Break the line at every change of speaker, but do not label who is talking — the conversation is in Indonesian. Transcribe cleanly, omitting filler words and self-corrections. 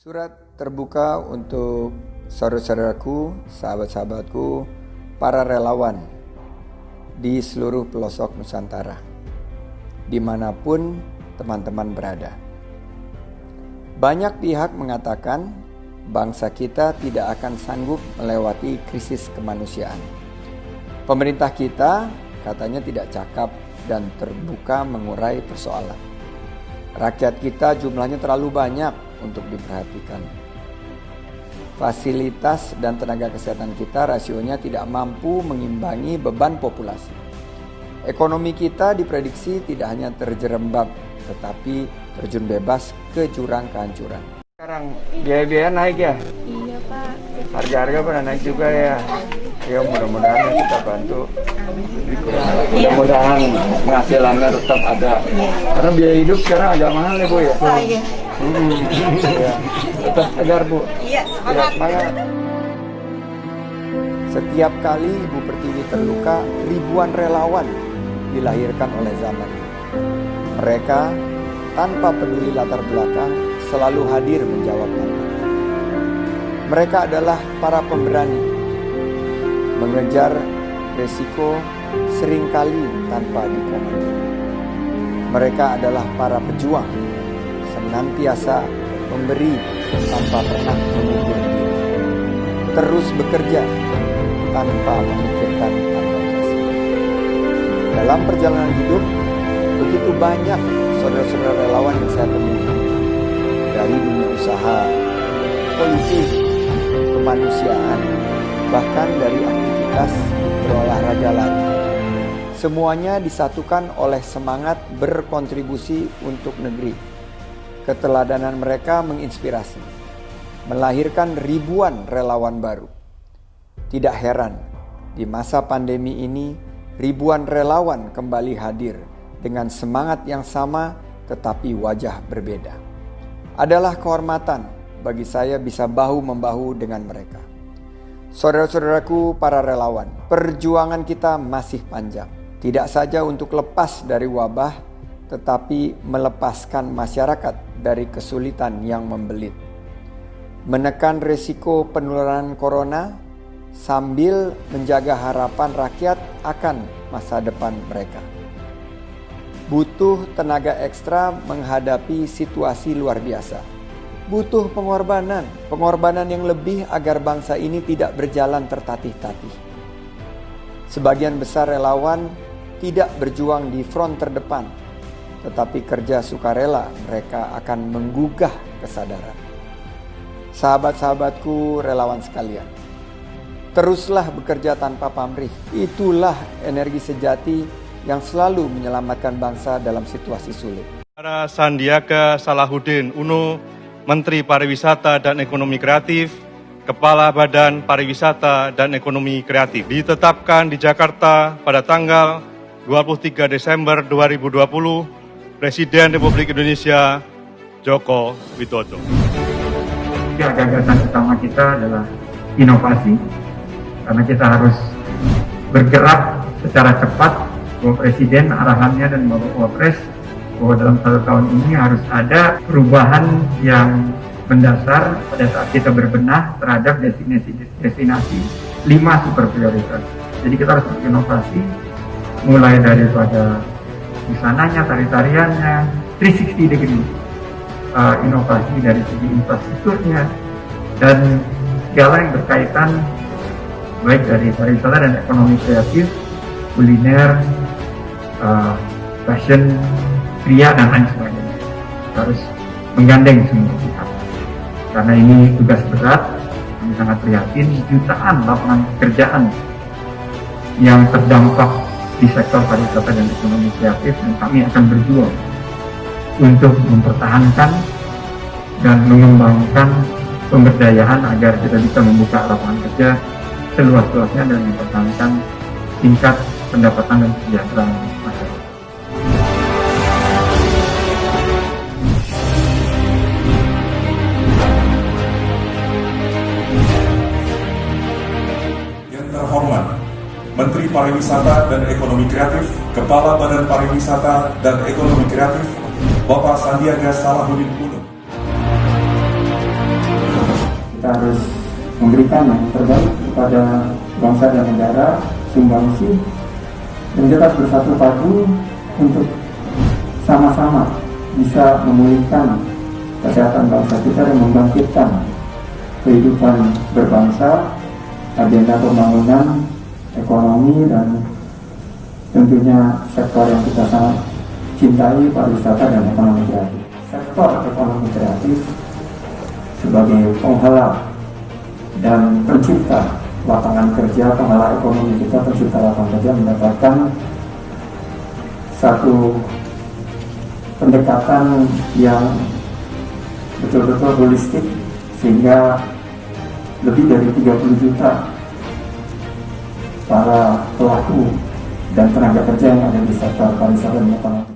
Surat terbuka untuk saudara-saudaraku, sahabat-sahabatku, para relawan di seluruh pelosok Nusantara, dimanapun teman-teman berada. Banyak pihak mengatakan bangsa kita tidak akan sanggup melewati krisis kemanusiaan. Pemerintah kita katanya tidak cakap dan terbuka mengurai persoalan. Rakyat kita jumlahnya terlalu banyak untuk diperhatikan. Fasilitas dan tenaga kesehatan kita rasionya tidak mampu mengimbangi beban populasi. Ekonomi kita diprediksi tidak hanya terjerembab, tetapi terjun bebas ke jurang kehancuran. Sekarang biaya-biaya naik ya?
Iya Pak.
Harga-harga pada naik juga ya? Ya mudah-mudahan kita bantu. Mudah-mudahan penghasilannya tetap ada. Karena biaya hidup sekarang agak mahal ya Bu ya?
Iya.
Ya. Tetap tegar Bu.
Iya,
Ya, semangat. Setiap kali Ibu Pertiwi terluka, ribuan relawan dilahirkan oleh zaman. Mereka tanpa peduli latar belakang selalu hadir menjawab tantangan. Mereka adalah para pemberani, mengejar resiko seringkali tanpa dikomando. Mereka adalah para pejuang, senantiasa memberi tanpa pernah mengukur diri, terus bekerja tanpa memikirkan harga kasih. Dalam perjalanan hidup, begitu banyak saudara-saudara relawan yang saya temui, dari dunia usaha, politik, kemanusiaan, bahkan dari aktivitas berolahraga lari. Semuanya disatukan oleh semangat berkontribusi untuk negeri. Keteladanan mereka menginspirasi, melahirkan ribuan relawan baru. Tidak heran, di masa pandemi ini, ribuan relawan kembali hadir dengan semangat yang sama tetapi wajah berbeda. Adalah kehormatan bagi saya bisa bahu-membahu dengan mereka. Saudara-saudaraku para relawan, perjuangan kita masih panjang. Tidak saja untuk lepas dari wabah, tetapi melepaskan masyarakat dari kesulitan yang membelit. Menekan risiko penularan corona sambil menjaga harapan rakyat akan masa depan mereka. Butuh tenaga ekstra menghadapi situasi luar biasa. Butuh pengorbanan yang lebih agar bangsa ini tidak berjalan tertatih-tatih. Sebagian besar relawan tidak berjuang di front terdepan, tetapi kerja sukarela mereka akan menggugah kesadaran. Sahabat-sahabatku relawan sekalian, teruslah bekerja tanpa pamrih. Itulah energi sejati yang selalu menyelamatkan bangsa dalam situasi sulit.
Para Sandiaga Salahuddin Uno, Menteri Pariwisata dan Ekonomi Kreatif, Kepala Badan Pariwisata dan Ekonomi Kreatif, ditetapkan di Jakarta pada tanggal 23 Desember 2020, Presiden Republik Indonesia Joko Widodo.
Gagasan utama kita adalah inovasi, karena kita harus bergerak secara cepat. Bapak Presiden arahannya dan Bapak Wapres bahwa dalam 1 tahun ini harus ada perubahan yang mendasar pada saat kita berbenah terhadap destinasi 5 super prioritas. Jadi kita harus berinovasi, mulai daripada busananya, tari-tariannya, 360 degree, inovasi dari segi infrastrukturnya, dan segala yang berkaitan baik dari pariwisata dan ekonomi kreatif, kuliner, fashion, pria, dan lain sebagainya. Harus menggandeng semua pihak. Karena ini tugas berat, kami sangat prihatin, jutaan lapangan pekerjaan yang terdampak di sektor pariwisata dan ekonomi kreatif, dan kami akan berjuang untuk mempertahankan dan mengembangkan pemberdayaan agar kita bisa membuka lapangan kerja seluas-luasnya dan mempertahankan tingkat pendapatan dan kesejahteraan masyarakat.
Yang terhormat Menteri Pariwisata dan Ekonomi Kreatif, Kepala Badan Pariwisata dan Ekonomi Kreatif, Bapak Sandiaga Salahuddin Uno.
harus memberikan yang terbaik kepada bangsa dan negara, sumbangsi, dan kita harus bersatu padu untuk sama-sama bisa memulihkan kesehatan bangsa kita dan membangkitkan kehidupan berbangsa, agenda pembangunan, ekonomi, dan tentunya sektor yang kita sangat cintai, pariwisata dan ekonomi kreatif. Sektor ekonomi kreatif sebagai penghalau dan pencipta lapangan kerja, penghalau ekonomi kita, pencipta lapangan kerja, mendapatkan satu pendekatan yang betul-betul holistik, sehingga lebih dari 30 juta para pelaku dan tenaga kerja yang ada di sektor pariwisata dan ekonomi